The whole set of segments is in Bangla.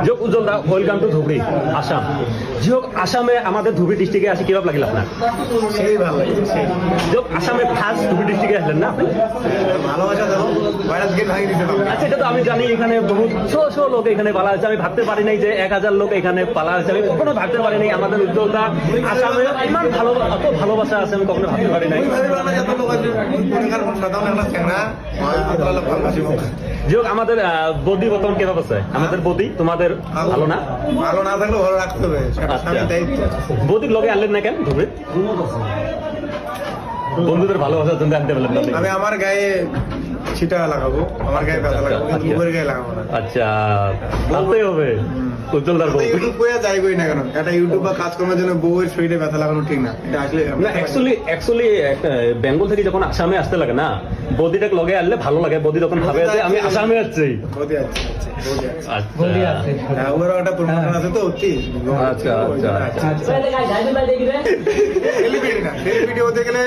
যোগ উজ্জ্বল দা ওয়েলকাম টু ধুবড়ি আসাম। যোগ আসামে আমাদের ধুবড়ি ডিস্ট্রিক্টে আসি কিভাবে লাগিল আপনার? সেই ভালো লাগছে সেই যোগ আসামে ফার্স্ট ধুবড়ি ডিস্ট্রিক্টে আসলেন না আপনি? ভালোবাসা দাও ভাইরাস গেট ভাঙিয়ে দিতে পারবে। আচ্ছা, এটা তো আমি জানি এখানে বহুত শো লোক এখানে পালা আছে। আমি ভাবতে পারি নাই যে 1000 লোক এখানে পালা আছে। আমি কখনো ভাবতে পারি নাই আমাদের উজ্জ্বল দা আসামে ইমান ভালো এত ভালোবাসা আছে, আমি কখনো ভাবতে পারি নাই। যোগ আমাদের বৌদি বর্তমান কেভাবে আছে? আমাদের বৌদি তোমাদের ভালো না? ভালো না থাকলে ভালো রাখতে হবে, স্বামীর দায়িত্ব। বৌদির লগে আনলেন না কেন ধুবড়ি? বন্ধুদের ভালোবাসার জন্য আনতে পারলেন না? আমি আমার গায়ে ছিটা লাগাবো, আমার গায়ে ব্যথা লাগাবো, বুকের গায়ে লাগাবো না। আচ্ছা, আনতে হবে উজ্জ্বলদার বউ। ইউটিউব করে যাইবই না কেন, একটা ইউটিউব বা কাজকর্মের জন্য বউয়ের শরীরে ব্যথা লাগানো ঠিক না। এটা আসলে না, অ্যাকচুয়ালি বেঙ্গল থেকে যখন আসামে আসতে লাগে না, বৌদিটাকে লগে আনলে ভালো লাগে। বৌদি তখন ভাবে যে আমি আসামে আসছি। বৌদি আছে, বৌদি আছে। আচ্ছা হ্যাঁ, ওরও একটা প্রমোশন আছে তো অতি। আচ্ছা আচ্ছা আচ্ছা। সেলিব্রিটি না, সেলিব্রিটি হতে গেলে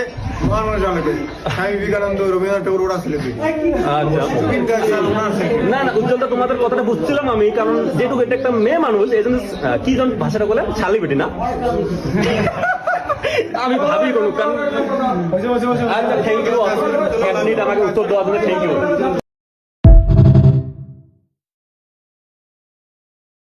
মহান মানুষ অনেকে। স্বামী বিবেকানন্দ, রবীন্দ্রনাথ ঠাকুর ওরা সেলিব্রিটি। আচ্ছা না না, উজ্জ্বলটা তোমাদের কথাটা বুঝছিলাম আমি, কারণ যেহেতু এটা একটা মেয়ে মানুষ, এই জন্য কি জন ভাষাটা বলে শালি বেটি না, আমি ভাবি কোনো কারণ। আচ্ছা, থ্যাংক ইউ, আমাকে উত্তর দেওয়ার জন্য থ্যাংক ইউ।